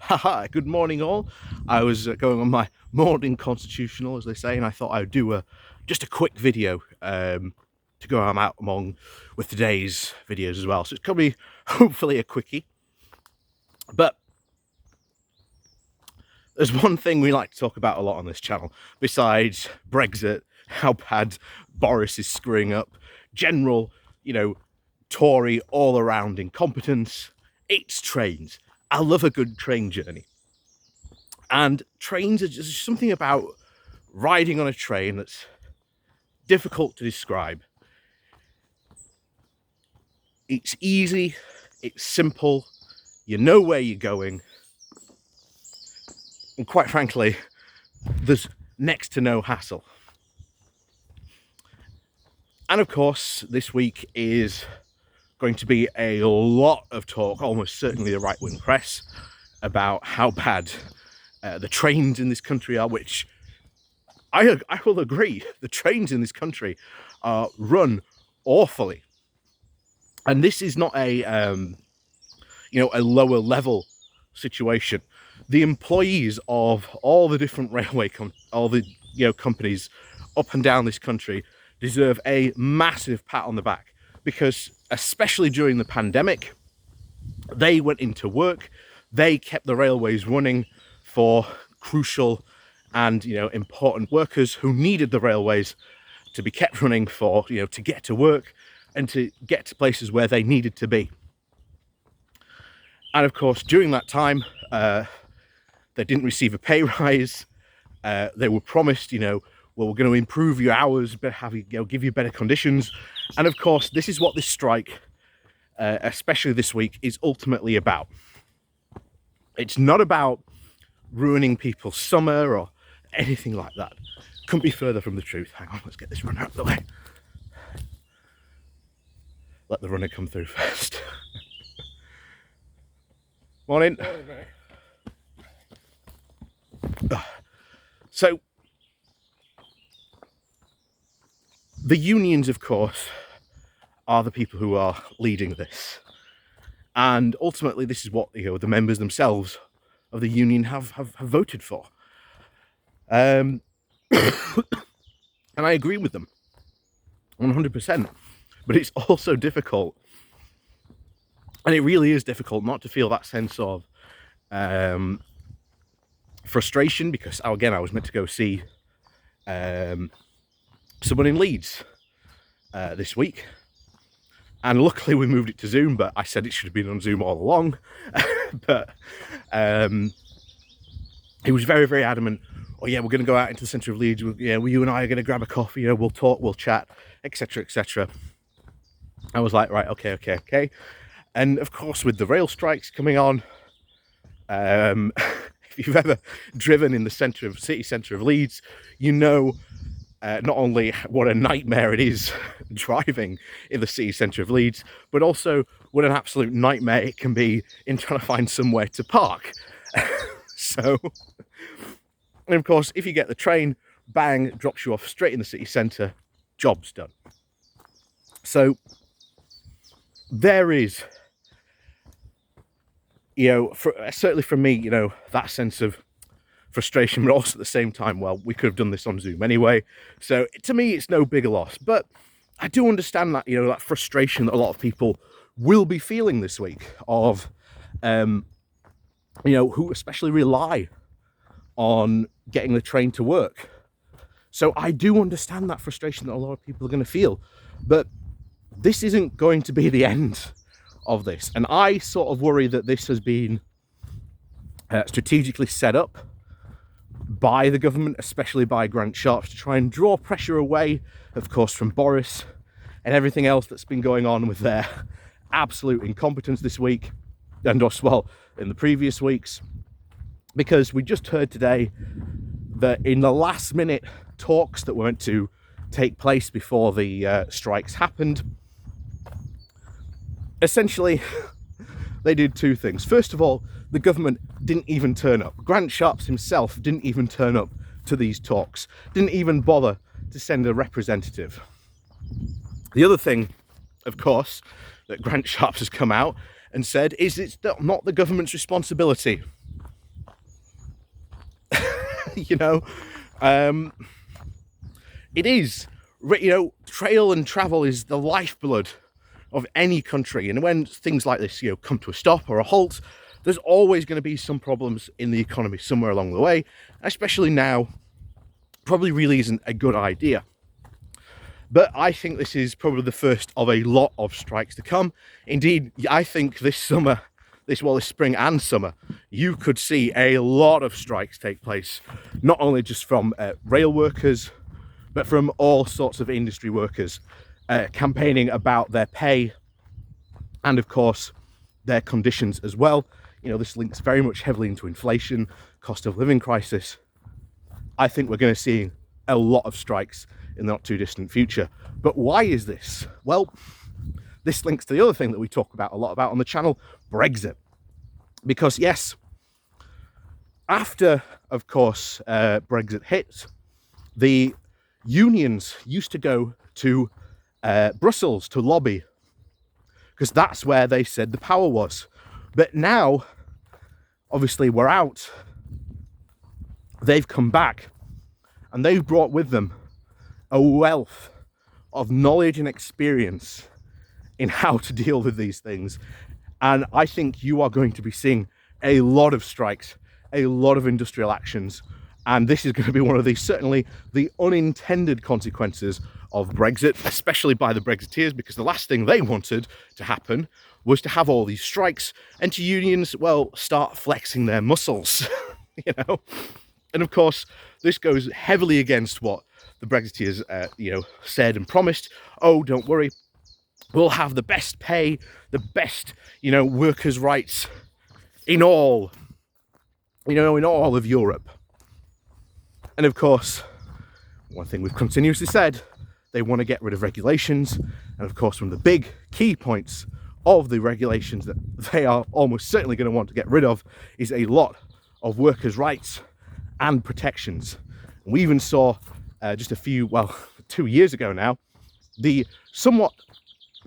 Haha, good morning all. I was going on my morning constitutional, as they say, and I thought I would do just a quick video to go out among with today's videos as well. So it's going to be hopefully a quickie. But there's one thing we like to talk about a lot on this channel, besides Brexit, how bad Boris is screwing up, general, Tory all-around incompetence. It's trains. I love a good train journey. And trains are just something about riding on a train that's difficult to describe. It's easy, it's simple, you know where you're going, and quite frankly, there's next to no hassle. And of course, this week is going to be a lot of talk, almost certainly the right-wing press, about how bad the trains in this country are, which I will agree, the trains in this country are run awfully. And this is not a lower level situation. The employees of all the different companies up and down this country deserve a massive pat on the back, because especially during the pandemic, they went into work, they kept the railways running for crucial and important workers who needed the railways to be kept running for to get to work and to get to places where they needed to be. And of course, during that time, they didn't receive a pay rise. They were promised, well, we're going to improve your hours, but give you better conditions. And of course, this is what this strike, especially this week, is ultimately about. It's not about ruining people's summer or anything like that. Couldn't be further from the truth. Hang on, let's get this runner out of the way. Let the runner come through first. Morning. Morning, mate. So, the unions, of course, are the people who are leading this. And ultimately, this is what the members themselves of the union have voted for. And I agree with them 100%. But it's also difficult, and it really is difficult not to feel that sense of frustration, because again, I was meant to go see someone in Leeds this week, and luckily we moved it to Zoom, but I said it should have been on Zoom all along. But he was very, very adamant. Oh yeah, we're going to go out into the centre of Leeds. You and I are going to grab a coffee. We'll talk, we'll chat, etc., etc. I was like, right, okay. And of course, with the rail strikes coming on, if you've ever driven in the city centre of Leeds, you know not only what a nightmare it is driving in the city centre of Leeds, but also what an absolute nightmare it can be in trying to find somewhere to park. So, and of course, if you get the train, bang, drops you off straight in the city centre, job's done. So there is, certainly for me, that sense of frustration, but also at the same time, well, we could have done this on Zoom anyway. So to me, it's no big loss. But I do understand that, that frustration that a lot of people will be feeling this week of, who especially rely on getting the train to work. So I do understand that frustration that a lot of people are going to feel. But this isn't going to be the end of this. And I sort of worry that this has been strategically set up by the government, especially by Grant Sharps, to try and draw pressure away, of course, from Boris and everything else that's been going on with their absolute incompetence this week, and as well in the previous weeks. Because we just heard today that in the last minute talks that were meant to take place before the strikes happened, essentially they did two things. First of all, the government didn't even turn up. Grant Sharps himself didn't even turn up to these talks, didn't even bother to send a representative. The other thing, of course, that Grant Sharps has come out and said is it's not the government's responsibility you know. It is, you know, trail and travel is the lifeblood of any country. And when things like this, you know, come to a stop or a halt, there's always going to be some problems in the economy somewhere along the way, especially now. Probably really isn't a good idea. But I think this is probably the first of a lot of strikes to come. Indeed, I think this summer, this spring and summer, you could see a lot of strikes take place, not only just from rail workers, but from all sorts of industry workers campaigning about their pay and, of course, their conditions as well. You know, this links very much heavily into inflation, cost of living crisis. I think we're going to see a lot of strikes in the not too distant future. But why is this? Well, this links to the other thing that we talk about a lot about on the channel, Brexit. Because yes, after, of course, Brexit hit, the unions used to go to Brussels to lobby, because that's where they said the power was. But now, obviously, we're out. They've come back, and they've brought with them a wealth of knowledge and experience in how to deal with these things. And I think you are going to be seeing a lot of strikes, a lot of industrial actions, and this is going to be one of the, certainly the unintended consequences of Brexit, especially by the Brexiteers, because the last thing they wanted to happen was to have all these strikes and to unions, well, start flexing their muscles, you know. And of course, this goes heavily against what the Brexiteers, you know, said and promised. Oh, don't worry, we'll have the best pay, the best, you know, workers' rights in all, you know, in all of Europe. And of course, one thing we've continuously said, they want to get rid of regulations. And of course, one of the big key points of the regulations that they are almost certainly going to want to get rid of is a lot of workers' rights and protections. And we even saw just a few, well, 2 years ago now, the somewhat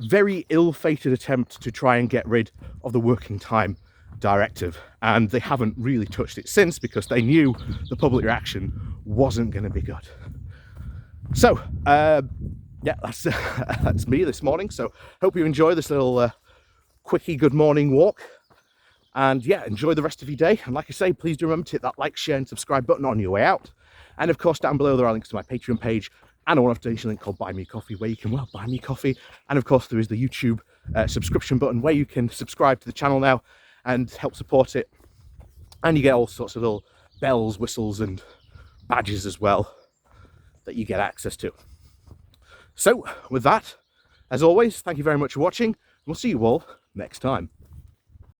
very ill-fated attempt to try and get rid of the working time directive, and they haven't really touched it since because they knew the public reaction wasn't going to be good. So yeah, that's me this morning. So hope you enjoy this little quickie good morning walk, and yeah, enjoy the rest of your day. And like I say, please do remember to hit that like, share and subscribe button on your way out. And of course, down below there are links to my Patreon page and a one-off donation link called Buy Me Coffee, where you can, well, buy me coffee. And of course, there is the YouTube subscription button where you can subscribe to the channel now and help support it. And you get all sorts of little bells, whistles, and badges as well that you get access to. So with that, as always, thank you very much for watching. We'll see you all next time.